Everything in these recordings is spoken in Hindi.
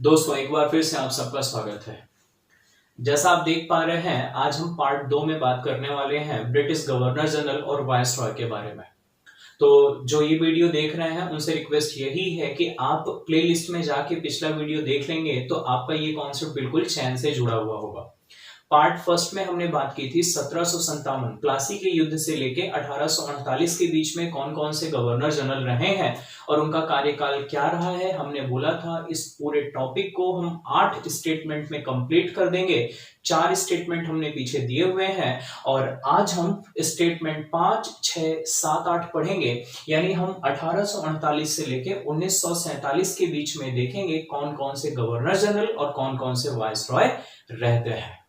दोस्तों एक बार फिर से आप सबका स्वागत है। जैसा आप देख पा रहे हैं, आज हम पार्ट 2 में बात करने वाले हैं ब्रिटिश गवर्नर जनरल और वायसरॉय के बारे में। तो जो ये वीडियो देख रहे हैं उनसे रिक्वेस्ट यही है कि आप प्लेलिस्ट में जाके पिछला वीडियो देख लेंगे तो आपका ये कॉन्सेप्ट बिल्कुल चैन से जुड़ा हुआ होगा। पार्ट फर्स्ट में हमने बात की थी 1757 प्लासी के युद्ध से लेके 1848 के बीच में कौन कौन से गवर्नर जनरल रहे हैं और उनका कार्यकाल क्या रहा है। हमने बोला था इस पूरे टॉपिक को हम 8 स्टेटमेंट में कंप्लीट कर देंगे। 4 स्टेटमेंट हमने पीछे दिए हुए हैं और आज हम स्टेटमेंट 5, 6, 7, 8 पढ़ेंगे। यानी हम 1848 से लेके 1947 के बीच में देखेंगे कौन कौन से गवर्नर जनरल और कौन कौन से वायसरॉय रहते हैं।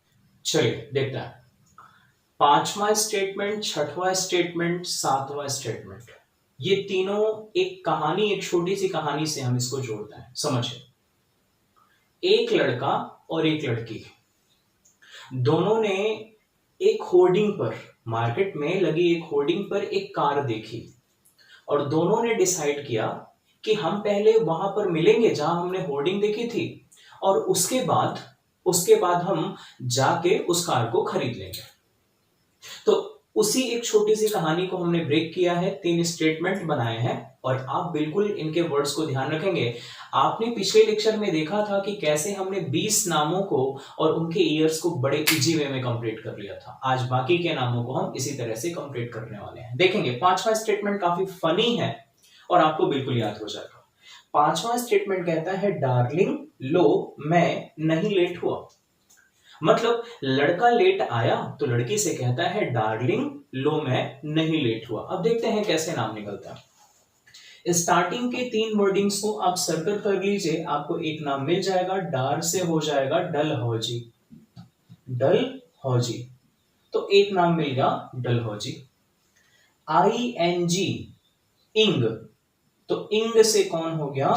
चलिए देखते हैं। 5वां स्टेटमेंट, 6वां स्टेटमेंट, 7वां स्टेटमेंट, ये तीनों एक कहानी, एक छोटी सी कहानी से हम इसको जोड़ते हैं। समझिए, एक लड़का और एक लड़की दोनों ने एक होर्डिंग पर, मार्केट में लगी एक होर्डिंग पर एक कार देखी और दोनों ने डिसाइड किया कि हम पहले वहां पर मिलेंगे जहां हमने होर्डिंग देखी थी और उसके बाद हम जाके उस कार को खरीद लेंगे। तो उसी एक छोटी सी कहानी को हमने ब्रेक किया है, 3 स्टेटमेंट बनाए हैं और आप बिल्कुल इनके वर्ड्स को ध्यान रखेंगे। आपने पिछले लेक्चर में देखा था कि कैसे हमने 20 नामों को और उनके ईयर्स को बड़े इजी वे में कंप्लीट कर लिया था। आज बाकी के नामों को हम इसी तरह से कंप्लीट करने वाले हैं। देखेंगे 5वां स्टेटमेंट काफी फनी है और आपको बिल्कुल याद हो जाएगा। 5वां स्टेटमेंट कहता है, डार्लिंग लो मैं नहीं लेट हुआ। मतलब लड़का लेट आया तो लड़की से कहता है डार्लिंग लो मैं नहीं लेट हुआ। अब देखते हैं कैसे नाम निकलता है। स्टार्टिंग के 3 वर्डिंग्स को आप सर्कल कर लीजिए, आपको एक नाम मिल जाएगा। डार से हो जाएगा डलहौजी, डलहौजी, तो एक नाम मिल गया डलहौजी। ING इंग, तो इंग से कौन हो गया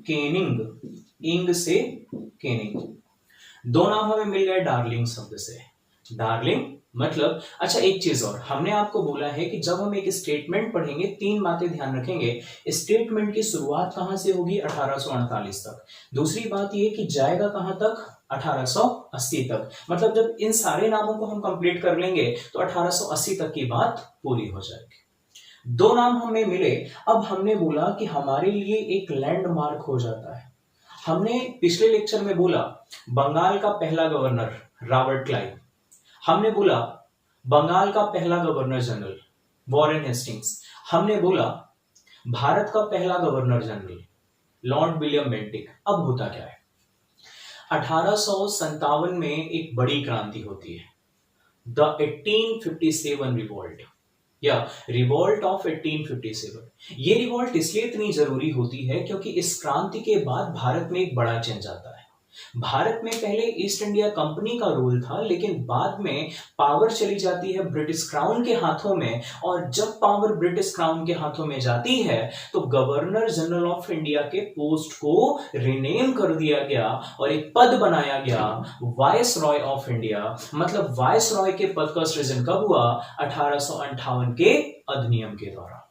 केनिंग, इंग से केनिंग। 2 नाम हमें मिल गए डार्लिंग शब्द से। डार्लिंग मतलब, अच्छा एक चीज और, हमने आपको बोला है कि जब हम एक स्टेटमेंट पढ़ेंगे 3 बातें ध्यान रखेंगे। स्टेटमेंट की शुरुआत कहां से होगी, 1848 तक। दूसरी बात यह कि जाएगा कहां तक, 1880 तक। मतलब जब इन सारे नामों को हम कंप्लीट कर लेंगे तो 1880 तक की बात पूरी हो जाएगी। 2 नाम हमें मिले। अब हमने बोला कि हमारे लिए एक लैंडमार्क हो जाता है। हमने पिछले लेक्चर में बोला बंगाल का पहला गवर्नर रॉबर्ट क्लाइव, हमने बोला बंगाल का पहला गवर्नर जनरल वॉरेन हेस्टिंग्स, हमने बोला भारत का पहला governor general Lord William Bentinck. अब होता क्या है, 1857 में एक बड़ी क्रांति होती है, द 1857 रिवॉल्ट या रिवॉल्ट ऑफ 1857। ये रिवॉल्ट इसलिए इतनी जरूरी होती है क्योंकि इस क्रांति के बाद भारत में एक बड़ा चेंज आता है। भारत में पहले ईस्ट इंडिया कंपनी का रूल था, लेकिन बाद में पावर चली जाती है ब्रिटिश क्राउन के हाथों में। और जब पावर ब्रिटिश क्राउन के हाथों में जाती है तो गवर्नर जनरल ऑफ इंडिया के पोस्ट को रिनेम कर दिया गया और एक पद बनाया गया वायसरॉय ऑफ इंडिया। मतलब वायसरॉय के पद का सृजन कब हुआ, 1858 के अधिनियम के द्वारा।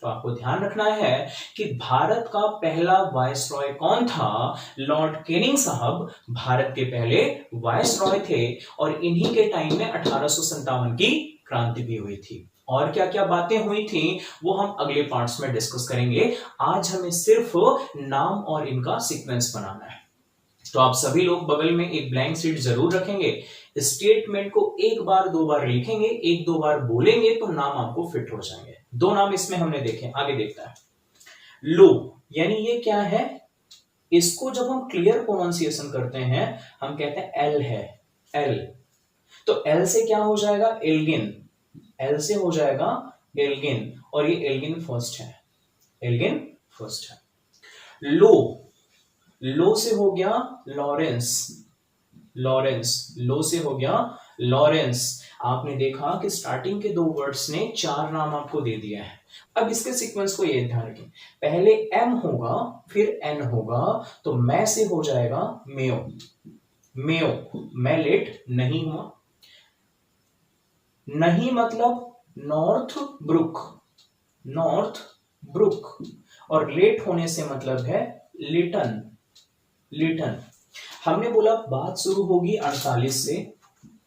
तो आपको ध्यान रखना है कि भारत का पहला वायसरॉय कौन था, लॉर्ड कैनिंग साहब भारत के पहले वायसरॉय थे और इन्हीं के टाइम में 1857 की क्रांति भी हुई थी। और क्या क्या बातें हुई थी वो हम अगले पार्ट्स में डिस्कस करेंगे। आज हमें सिर्फ नाम और इनका सीक्वेंस बनाना है। तो आप सभी लोग बगल में एक ब्लैंक शीट जरूर रखेंगे। स्टेटमेंट को 1 बार 2 बार लिखेंगे, 1-2 बार बोलेंगे तो नाम आपको फिट हो जाएंगे। 2 नाम इसमें हमने देखे, आगे देखता है। लो यानी ये क्या है, इसको जब हम क्लियर प्रोनाउंसिएशन करते हैं हम कहते हैं एल है, एल। तो एल से क्या हो जाएगा, एल्गिन, एल से हो जाएगा एल्गिन और ये एल्गिन फर्स्ट है, एल्गिन फर्स्ट है। लो, लो से हो गया लॉरेंस, लॉरेंस, लो से हो गया लॉरेंस। आपने देखा कि स्टार्टिंग के 2 वर्ड्स ने 4 नाम आपको दे दिया है। अब इसके सीक्वेंस को ये ध्यान रखें, पहले एम होगा फिर एन होगा, तो मैं से हो जाएगा मेयो, मेयो, मैं लेट नहीं हुआ। नहीं मतलब नॉर्थ ब्रुक, नॉर्थ ब्रुक। और लेट होने से मतलब है लिटन, लिटन। हमने बोला बात शुरू होगी 48 से,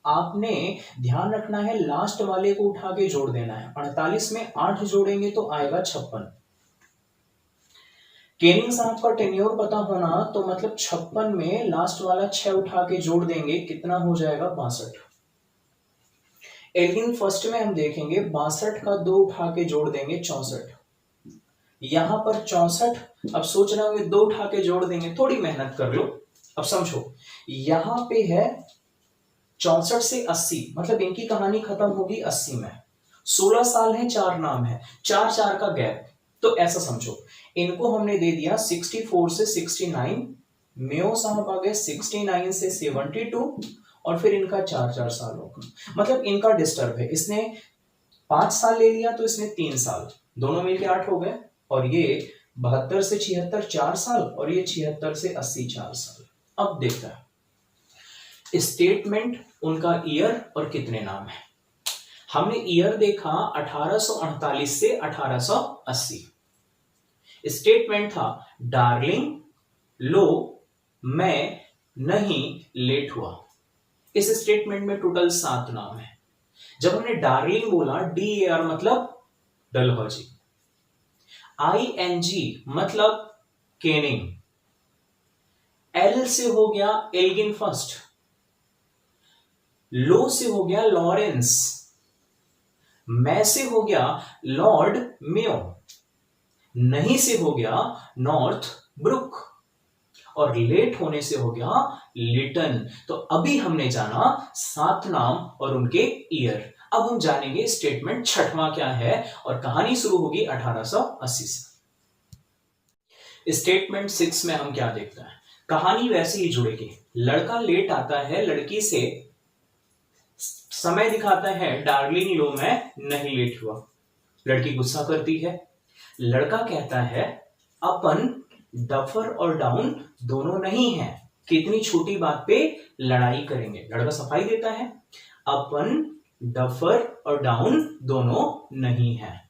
आपने ध्यान रखना है लास्ट वाले को उठा के जोड़ देना है। 48 में 8 जोड़ेंगे तो आएगा 56। केनिंग साहब का टेन्योर पता होना तो मतलब 56 में लास्ट वाला 6 उठा के जोड़ देंगे, कितना हो जाएगा 62। एल्गिन फर्स्ट में हम देखेंगे 62 का 2 उठा के जोड़ देंगे 64। यहां पर 64, अब सोच रहे होंगे 2 उठा के जोड़ देंगे, थोड़ी मेहनत कर लो। अब समझो यहां पे है 64 से 80, मतलब इनकी कहानी खत्म होगी 80 में। 16 साल है, 4 नाम है, 4 का गैप। तो ऐसा समझो इनको हमने दे दिया 64 से 69, मेयो साहब आ गए 69 से 72, और फिर इनका 4 साल होगा। मतलब इनका डिस्टर्ब है, इसने 5 साल ले लिया तो इसने 3 साल, दोनों मिलके 8 हो गए। और ये 72 से 76 4 साल, और ये 76 से 80 4 साल। अब देखता है स्टेटमेंट, उनका ईयर और कितने नाम है। हमने ईयर देखा 1848 से 1880। स्टेटमेंट था डार्लिंग लो मैं नहीं लेट हुआ। इस स्टेटमेंट में टोटल 7 नाम है। जब हमने डार्लिंग बोला DAR मतलब डलहौजी, ING मतलब केनिंग, L से हो गया एल्गिन फर्स्ट, लो से हो गया लॉरेंस, मैं से हो गया लॉर्ड मेयो, नहीं से हो गया नॉर्थ ब्रुक, और लेट होने से हो गया लिटन। तो अभी हमने जाना 7 नाम और उनके ईयर। अब हम जानेंगे स्टेटमेंट 6वां क्या है, और कहानी शुरू होगी 1880 से। स्टेटमेंट 6 में हम क्या देखते हैं, कहानी वैसे ही जुड़ेगी। लड़का लेट आता है, लड़की से समय दिखाता है डार्लिंग लो मैं नहीं लेट हुआ। लड़की गुस्सा करती है, लड़का कहता है अपन डफर और डाउन दोनों नहीं है, कितनी छोटी बात पे लड़ाई करेंगे। लड़का सफाई देता है अपन डफर और डाउन दोनों नहीं है।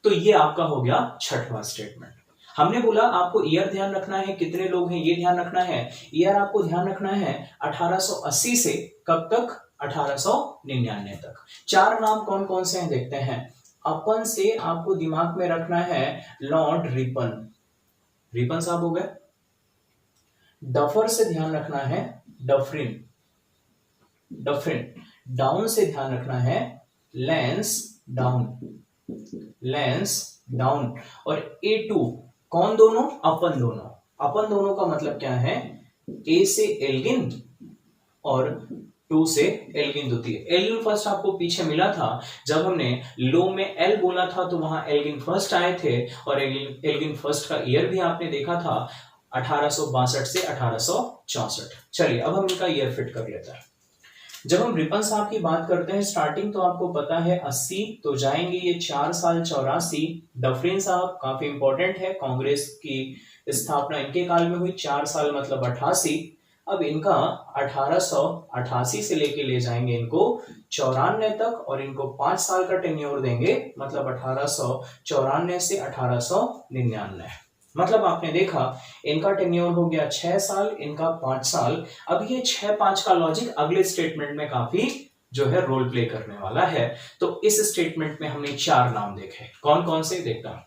तो ये आपका हो गया 6वां स्टेटमेंट। हमने बोला आपको ईयर ध्यान रखना है, कितने लोग हैं ये ध्यान रखना है। ईयर आपको ध्यान रखना है 1880 से कब तक, 1899 तक। 4 नाम कौन कौन से हैं देखते हैं। अपन से आपको दिमाग में रखना है लॉर्ड रिपन, रिपन साहब हो गए। डफर से ध्यान रखना है डफरिन, डफरिन। डाउन से ध्यान रखना है लेंस डाउन, लेंस डाउन। और A2 कौन दोनों, अपन दोनों। अपन दोनों का मतलब क्या है, A से एल्गिन और 2 से एल्गिन द्वितीय। एल्गिन फर्स्ट आपको पीछे मिला था, जब हमने लो में L बोला था तो वहां एल्गिन फर्स्ट आए थे, और एल्गिन फर्स्ट का ईयर भी आपने देखा था 1862 से 1864। चलिए अब हम इनका ईयर फिट कर लेते हैं। जब हम रिपन साहब की बात करते हैं स्टार्टिंग तो आपको पता है 80, तो जाएंगे ये 4 साल 84। डफरिन साहब काफी इंपॉर्टेंट है, कांग्रेस की स्थापना इनके काल में हुई, 4 साल मतलब 88। अब इनका 1888 से लेके ले जाएंगे इनको 94 तक, और इनको 5 साल का टेन्योर देंगे, मतलब 1894 से 1899। मतलब आपने देखा इनका टेन्योर हो गया 6 साल, इनका 5 साल। अब ये 6-5 का लॉजिक अगले स्टेटमेंट में काफी जो है रोल प्ले करने वाला है। तो इस स्टेटमेंट में हमने 4 नाम देखे, कौन कौन से देखता हूं।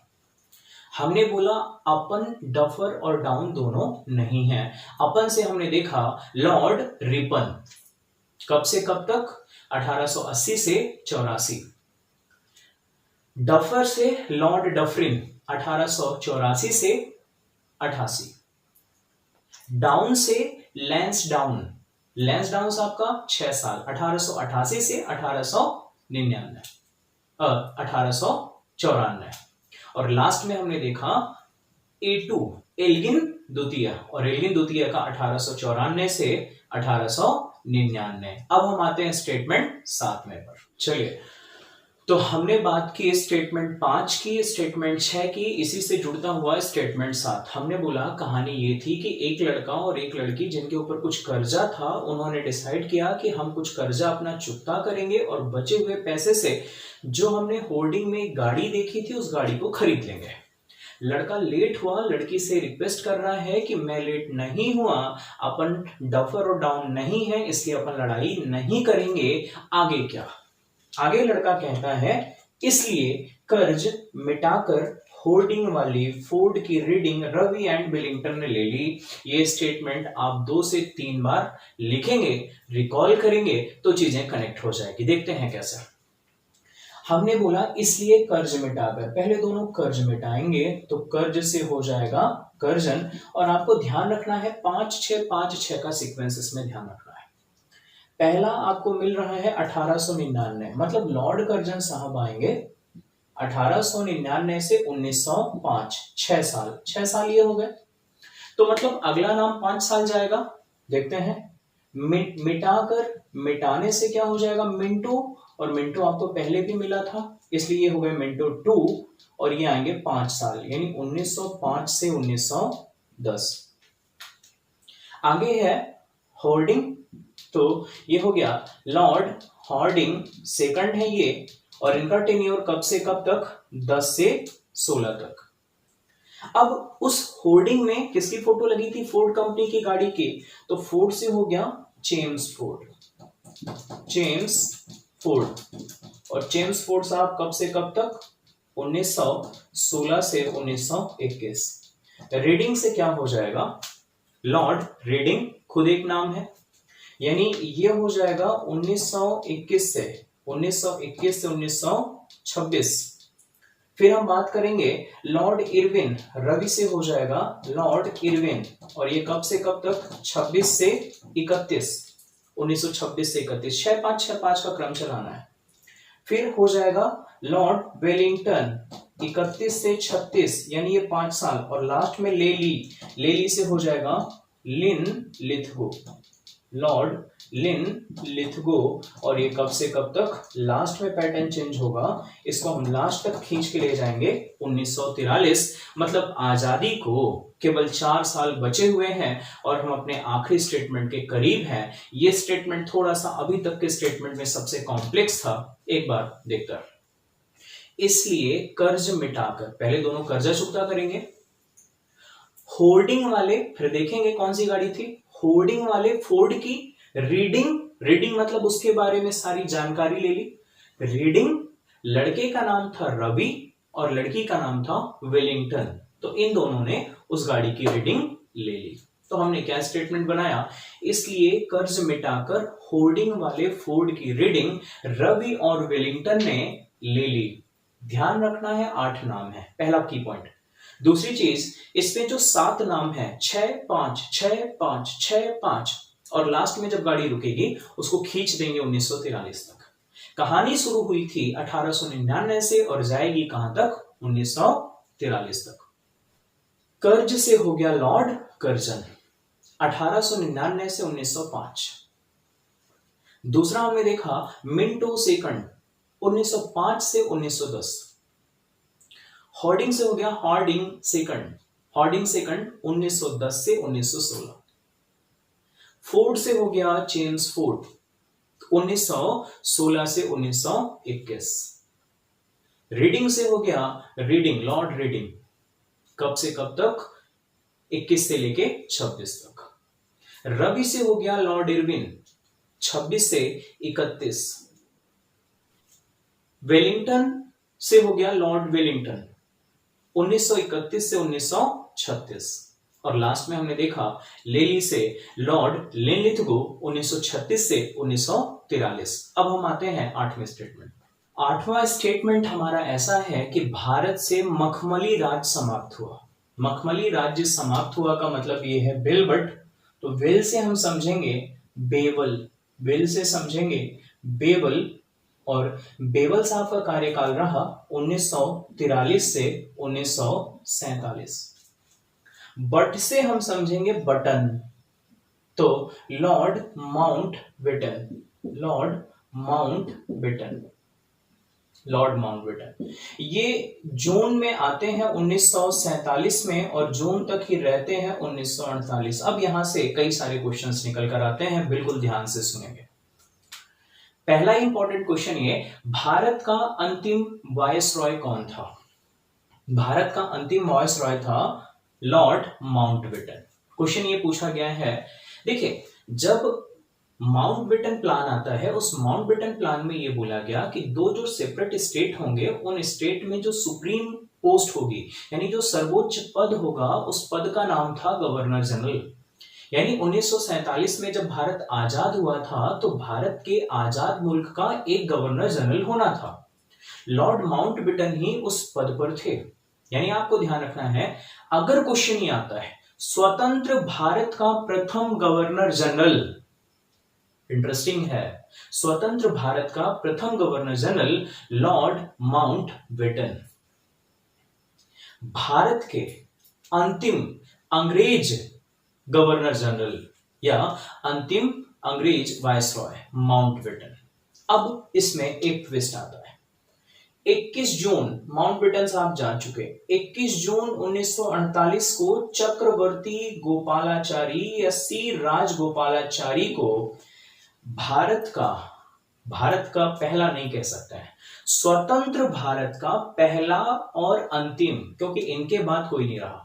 हमने बोला अपन डफर और डाउन दोनों नहीं है। अपन से हमने देखा लॉर्ड रिपन, कब से कब तक, 1880 से 84। डफर से लॉर्ड डफरिन 1884 से 88। डाउन से लेंस डाउन, लेंस डाउन साहब का 6 साल 1888 से 1894। और लास्ट में हमने देखा A2 एल्गिन द्वितीय, और एल्गिन द्वितीय का 1894 से 1899। अब हम आते हैं स्टेटमेंट 7 में पर। चलिए तो हमने बात की स्टेटमेंट 5 की, स्टेटमेंट 6 की, इसी से जुड़ता हुआ स्टेटमेंट 7। हमने बोला कहानी ये थी कि एक लड़का और एक लड़की जिनके ऊपर कुछ कर्जा था, उन्होंने डिसाइड किया कि हम कुछ कर्जा अपना चुकता करेंगे और बचे हुए पैसे से जो हमने होर्डिंग में गाड़ी देखी थी उस गाड़ी को खरीद लेंगे। लड़का लेट हुआ, लड़की से रिक्वेस्ट कर रहा है कि मैं लेट नहीं हुआ, अपन डफर और डाउन नहीं है, इसलिए अपन लड़ाई नहीं करेंगे। आगे क्या? आगे लड़का कहता है इसलिए कर्ज मिटाकर होर्डिंग वाली फोर्ड की रीडिंग रवि एंड विलिंगटन ने ले ली। ये स्टेटमेंट आप 2 से 3 बार लिखेंगे, रिकॉल करेंगे तो चीजें कनेक्ट हो जाएगी। देखते हैं कैसे। हमने बोला इसलिए कर्ज मिटाकर, पहले दोनों कर्ज मिटाएंगे तो कर्ज से हो जाएगा कर्जन, और आपको ध्यान रखना है 5 6 5 6 का सीक्वेंस इसमें ध्यान रखना है। पहला आपको मिल रहा है 1899, मतलब लॉर्ड कर्जन साहब आएंगे 1899 से 1905, 6 साल ये हो गए। तो मतलब अगला नाम 5 साल जाएगा। देखते हैं, मिटाकर, मिटाने से क्या हो जाएगा मिंटो, और मिंटो आपको पहले भी मिला था इसलिए ये हो गए मिंटो 2, और ये आएंगे 5 साल यानी 1905 से 1910। आगे है होर्डिंग, तो ये हो गया लॉर्ड हॉर्डिंग सेकंड है ये, और इनका टेन्योर कब से कब तक? 10 से 16 तक। अब उस होर्डिंग में किसकी फोटो लगी थी? फोर्ड कंपनी की गाड़ी की, तो फोर्ड से हो गया जेम्स फोर्ड, जेम्स फोर्ड, और जेम्स फोर्ड साहब कब से कब तक? 1916 से 1921। रीडिंग से क्या हो जाएगा? लॉर्ड रीडिंग खुद एक नाम है, यानी ये हो जाएगा 1921 से 1926। फिर हम बात करेंगे लॉर्ड इरविन, रवि से हो जाएगा लॉर्ड इरविन, और ये कब से कब तक? 26 से 31, 1926 से 31, 6-5 का क्रम चलाना है। फिर हो जाएगा लॉर्ड वेलिंगटन 31 से 36, यानी ये 5 साल, और लास्ट में लेली से हो जाएगा लिन लिथगो, लॉर्ड लिन लिथगो, और ये कब से कब तक? लास्ट में पैटर्न चेंज होगा, इसको हम लास्ट तक खींच के ले जाएंगे 1943। मतलब आजादी को केवल 4 साल बचे हुए हैं और हम अपने आखिरी स्टेटमेंट के करीब हैं। ये स्टेटमेंट थोड़ा सा अभी तक के स्टेटमेंट में सबसे कॉम्प्लेक्स था, एक बार देखकर। इसलिए कर्ज मिटाकर, पहले दोनों कर्जा चुकता करेंगे। होर्डिंग वाले, फिर देखेंगे कौन सी गाड़ी थी, होर्डिंग वाले फोर्ड की रीडिंग मतलब उसके बारे में सारी जानकारी ले ली। रीडिंग, लड़के का नाम था रवि और लड़की का नाम था वेलिंगटन, तो इन दोनों ने उस गाड़ी की रीडिंग ले ली। तो हमने क्या स्टेटमेंट बनाया? इसलिए कर्ज मिटाकर होर्डिंग वाले फोर्ड की रीडिंग रवि और वेलिंगटन ने ले ली। ध्यान रखना है 8 नाम है, पहला की पॉइंट। दूसरी चीज, इसमें जो 7 नाम है 6-5 6-5 6-5, और लास्ट में जब गाड़ी रुकेगी उसको खींच देंगे 1943 तक। कहानी शुरू हुई थी 1899 से और जाएगी कहां तक? 1943 तक। कर्ज से हो गया लॉर्ड कर्जन 1899 से 1905। दूसरा हमने देखा मिंटो सेकंड 1905 से 1910। हॉर्डिंग से हो गया हॉर्डिंग सेकंड 1910 से 1916। फोर्ड से हो गया जेम्स फोर्ड 1916 से 1921। रीडिंग से हो गया रीडिंग, लॉर्ड रीडिंग, कब से कब तक? 21 से लेके 26 तक। रवि से हो गया लॉर्ड इरविन 26 से 31। वेलिंगटन से हो गया लॉर्ड वेलिंगटन 1931 से 1936। और लास्ट में हमने देखा लेली से लॉर्ड लिनलिथगो 1936 से 1943। अब हम आते हैं 8वें स्टेटमेंट। 8वां स्टेटमेंट हमारा ऐसा है कि भारत से मखमली राज्य समाप्त हुआ। मखमली राज्य समाप्त हुआ का मतलब ये है बेलबट, तो वेल से हम समझेंगे बेवल, वेल से समझेंगे बेवल, और बेवल साहब का कार्यकाल रहा 1943 से 1947। बट से हम समझेंगे बटन, तो Lord Mountbatten, Lord Mountbatten, Lord Mountbatten. ये जून में आते हैं 1947 में और जून तक ही रहते हैं 1948। अब यहां से कई सारे क्वेश्चंस निकल कर आते हैं, बिल्कुल ध्यान से सुनेंगे। पहला इंपॉर्टेंट क्वेश्चन ये, भारत का अंतिम वायसरॉय कौन था? भारत का अंतिम वायसरॉय था लॉर्ड माउंटबेटन। क्वेश्चन ये पूछा गया है, देखिए जब माउंटबेटन प्लान आता है, उस माउंटबेटन प्लान में ये बोला गया कि दो जो सेपरेट स्टेट होंगे, उन स्टेट में जो सुप्रीम पोस्ट होगी, यानी जो सर्वोच्च पद होगा, उस पद का नाम था गवर्नर जनरल। यानी 1947 में जब भारत आजाद हुआ था, तो भारत के आजाद मुल्क का एक गवर्नर जनरल होना था। लॉर्ड माउंटबेटन ही उस पद पर थे। यानी आपको ध्यान रखना है, अगर क्वेश्चन ये आता है स्वतंत्र भारत का प्रथम गवर्नर जनरल, इंटरेस्टिंग है, स्वतंत्र भारत का प्रथम governor general Lord Mountbatten. Bharat के अंतिम अंग्रेज गवर्नर जनरल या अंतिम अंग्रेज वायसरॉय माउंटबेटन। अब इसमें एक ट्विस्ट आता है। 21 जून, माउंटबेटन साहब जा चुके, 21 जून 1948 को चक्रवर्ती गोपालाचारी या सी राजगोपालाचारी को भारत का पहला नहीं कह सकते हैं, स्वतंत्र भारत का पहला और अंतिम, क्योंकि इनके बाद कोई नहीं रहा,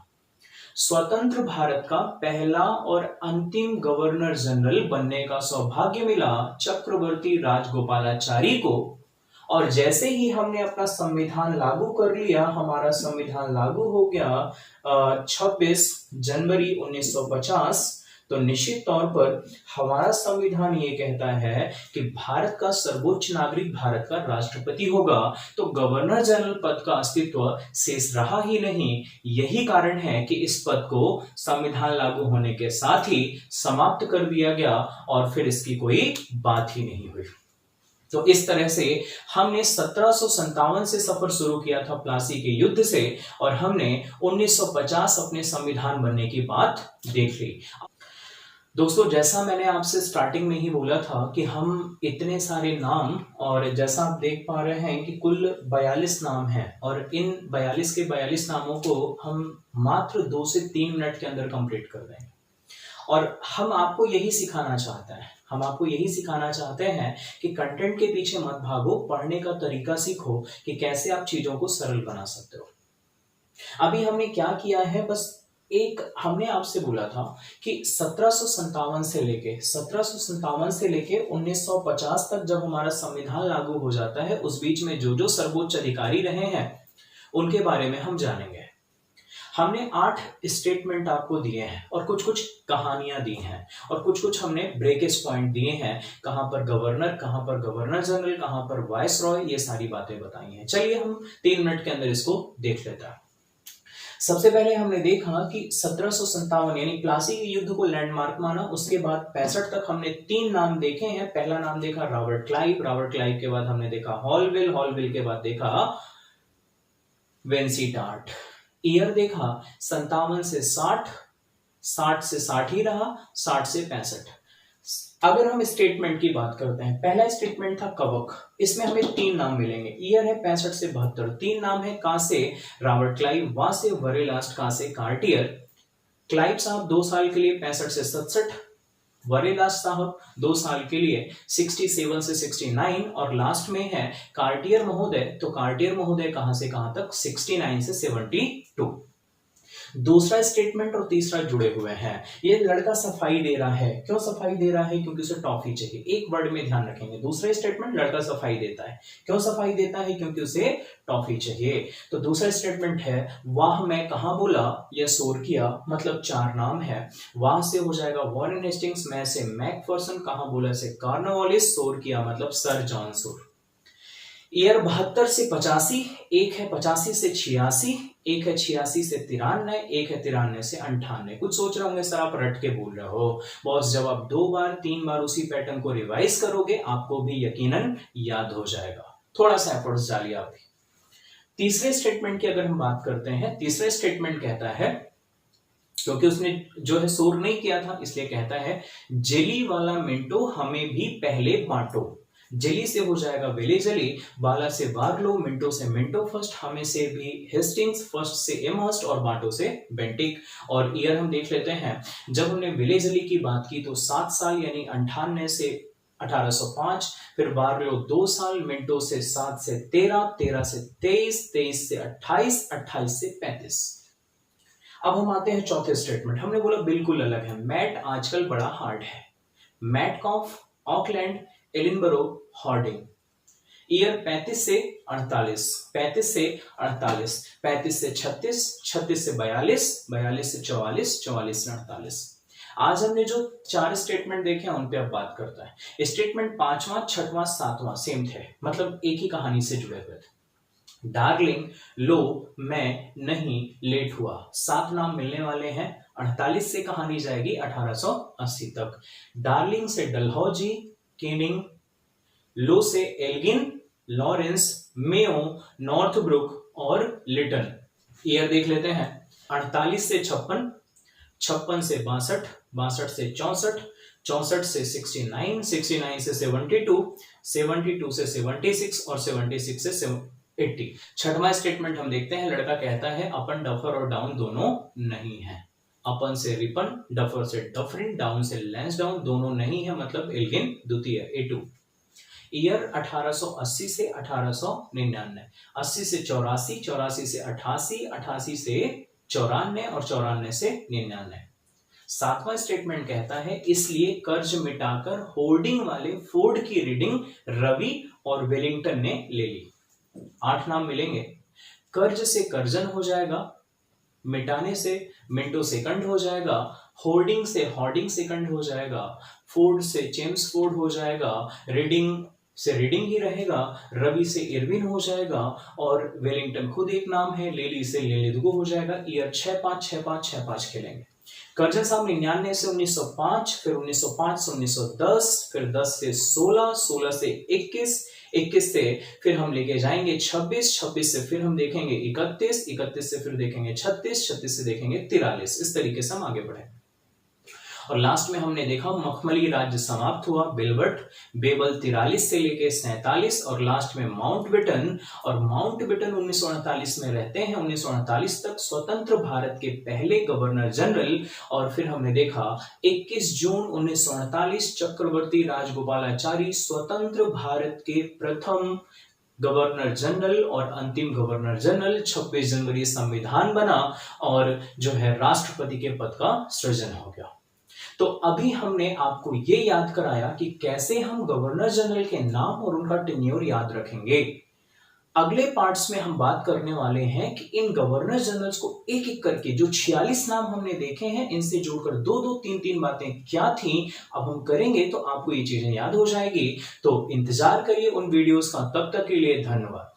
स्वतंत्र भारत का पहला और अंतिम गवर्नर जनरल बनने का सौभाग्य मिला चक्रवर्ती राजगोपालाचारी को। और जैसे ही हमने अपना संविधान लागू कर लिया, हमारा संविधान लागू हो गया 26 जनवरी 1950, तो निश्चित तौर पर हमारा संविधान ये कहता है कि भारत का सर्वोच्च नागरिक भारत का राष्ट्रपति होगा, तो गवर्नर जनरल पद का अस्तित्व शेष रहा ही नहीं। यही कारण है कि इस पद को संविधान लागू होने के साथ ही समाप्त कर दिया गया और फिर इसकी कोई बात ही नहीं हुई। तो इस तरह से हमने 1757 से सफर शुरू किया था प्लासी के युद्ध से, और हमने 1950 अपने संविधान बनने की बात देख ली। दोस्तों, जैसा मैंने आपसे स्टार्टिंग में ही बोला था कि हम इतने सारे नाम, और जैसा आप देख पा रहे हैं कि कुल 42 नाम हैं, और इन 42 के 42 नामों को हम मात्र 2 से 3 मिनट के अंदर कंप्लीट कर देंगे। और हम आपको यही सिखाना चाहते हैं कि कंटेंट के पीछे मत भागो, पढ़ने का तरीका सीखो कि कैसे आप चीजों को सरल बना सकते हो। अभी हमने क्या किया है, बस हमने आपसे बोला था कि 1757 से लेके 1950 तक जब हमारा संविधान लागू हो जाता है, उस बीच में जो जो सर्वोच्च अधिकारी रहे हैं उनके बारे में हम जानेंगे। हमने 8 स्टेटमेंट आपको दिए हैं और कुछ कहानियां दी हैं, और कुछ हमने ब्रेकेज पॉइंट दिए हैं, कहां पर गवर्नर, कहां पर गवर्नर जनरल, कहां पर वायसरॉय, ये सारी बातें बताई हैं। चलिए हम 3 मिनट के अंदर इसको देख लेते हैं। सबसे पहले हमने देखा कि 1757 यानी प्लासी के युद्ध को लैंडमार्क माना। उसके बाद 65 तक हमने 3 नाम देखे हैं। पहला नाम देखा रॉबर्ट क्लाइव के बाद हमने देखा हॉलविल के बाद देखा वेंसीटार्ट। ईयर देखा 57 से 60, 60 से 60 ही रहा, 60 से 65। अगर हम स्टेटमेंट की बात करते हैं, पहला स्टेटमेंट था कवक, इसमें हमें 3 नाम मिलेंगे। ईयर है 65 से 72, 3 नाम है, कहां से, रॉबर्ट क्लाइव, वहां से वरेलास्ट, कहां से, कार्टियर। क्लाइव साहब 2 साल के लिए 65 से 67, वरेलास्ट साहब 2 साल के लिए 67 से 69, और लास्ट में है कार्टियर महोदय। तो कार्टियर महोदय कहां से कहां तक, 69 से 72। दूसरा स्टेटमेंट और तीसरा जुड़े हुए हैं। ये लड़का सफाई दे रहा है, क्यों सफाई दे रहा है, क्योंकि उसे टॉफी चाहिए। एक वर्ड में ध्यान रखेंगे, दूसरा स्टेटमेंट लड़का सफाई देता है, क्यों सफाई देता है, क्योंकि उसे टॉफी चाहिए। तो दूसरा स्टेटमेंट है वाह मैं कहां बोला या शोर किया, मतलब 4 नाम है। वाह से हो जाएगा वॉरेन हेस्टिंग्स, मैं से मैकफर्सन, कहां बोला से कॉर्नवालिस, शोर किया मतलब सर जॉन शोर। ईयर 72 से 85, एक है 85 से 86, एक है 86 से 93, एक है 93 से 98। कुछ सोच रहे होंगे सर आप रट के बोल रहे हो। बॉस जब आप 2 बार 3 बार उसी पैटर्न को रिवाइज करोगे, आपको भी यकीनन याद हो जाएगा। थोड़ा सा एफर्ट्स डालिए आप भी। तीसरे स्टेटमेंट की अगर हम बात करते हैं, तीसरा स्टेटमेंट कहता है, क्योंकि उसने जो है शोर नहीं किया था इसलिए कहता है जेली वाला मिंटो हमें भी पहले बांटो। जेली से हो जाएगा विले जली, बाला से बार्लो, मिंटो से मिंटो फर्स्ट, हमें से भी हेस्टिंग्स, फर्स्ट से एमहर्स्ट और बांटो से बेंटिक। और ईयर हम देख लेते हैं, जब हमने विले जली की बात की तो 7 साल यानी 98 से 1805, फिर बार्लो 2 साल, मिंटो से 7 से 13, 13 से 23, 23 से 28, 28 से 35। अब हम आते हैं चौथे स्टेटमेंट। हमने बोला बिल्कुल अलग है, मैट आजकल बड़ा हार्ड है। Metcalfe, Auckland, Edinburgh, Harding. Year 35 से 48, 35 से 48, 35 से 36, 36 से 42, 42 से 44, 44 से 48। आज हमने जो 4 स्टेटमेंट देखे हैं उन पे अब बात करता है। स्टेटमेंट 5वां, 6वां, 7वां सेम थे, मतलब एक ही कहानी से जुड़े हुए थे। डार्लिंग, लो, मैं, नहीं, लेट हुआ, 7 नाम मिलने वाले हैं। 48 से कहानी जाएगी 1880 तक। डार्लिंग से डलहौजी, केनिंग, लो से एल्गिन, लॉरेंस, मेयो, नॉर्थब्रुक और लिटन। ईयर देख लेते हैं। 48 से 56, 56 से 62, 62 से 64, 64 से 69, 69 से 72, 72 से 76 और 76 से 80। 6वां स्टेटमेंट हम देखते हैं। लड़का कहता है अपन डफर और डाउन दोनों नहीं है। अपन से रिपन, डफर से डफरिन, डाउन से लैंसडाउन दोनों नहीं है, मतलब एल्गिन द्वितीय, A2। ईयर 1880 से 1899, 80 से 84, 84 से 88, 88 से 94 और 94 से 99। 7वां स्टेटमेंट कहता है इसलिए कर्ज मिटाकर होर्डिंग वाले फोर्ड की रीडिंग रवि और वेलिंगटन ने ले ली। 8 नाम मिलेंगे। कर्ज से कर्जन हो जाएगा, मिटाने से मिंटो सेकंड हो जाएगा, होर्डिंग से हॉर्डिंग सेकंड हो जाएगा, फोर्ड से चेम्स फोर्ड हो जाएगा, रीडिंग से रीडिंग ही रहेगा, रवि से इरविन हो जाएगा और वेलिंगटन खुद एक नाम है, लेली से लेलेदुगो हो जाएगा। ईयर 65, 65, 65 खेलेंगे। कर्जन साहब 99 से 1905, फिर 1905 से 1910, फिर 10 से 16, 16 से 21, 21 से फिर हम लेके जाएंगे 26, 26 से फिर हम देखेंगे 31, 31 से फिर देखेंगे 36, 36 से देखेंगे 43। इस तरीके से हम आगे बढ़े और लास्ट में हमने देखा मखमली राज्य समाप्त हुआ, बिलबर्ट, बेबल 43 से लेके 47 और लास्ट में माउंटबेटन। और माउंटबेटन 1948 में रहते हैं, 1948 तक स्वतंत्र भारत के पहले गवर्नर जनरल। और फिर हमने देखा 21 जून 1948 चक्रवर्ती राजगोपालाचारी स्वतंत्र भारत के प्रथम गवर्नर जनरल और अंतिम गवर्नर जनरल। 26 जनवरी संविधान बना और जो है राष्ट्रपति के पद का सृजन हो गया। तो अभी हमने आपको ये याद कराया कि कैसे हम गवर्नर जनरल के नाम और उनका टेन्योर याद रखेंगे। अगले पार्ट्स में हम बात करने वाले हैं कि इन गवर्नर जनरल्स को एक एक करके जो 46 नाम हमने देखे हैं इनसे जोड़कर 2-2, 3-3 बातें क्या थी अब हम करेंगे तो आपको ये चीजें याद हो जाएगी। तो इंतजार करिए उन वीडियोस का, तब तक के लिए धन्यवाद।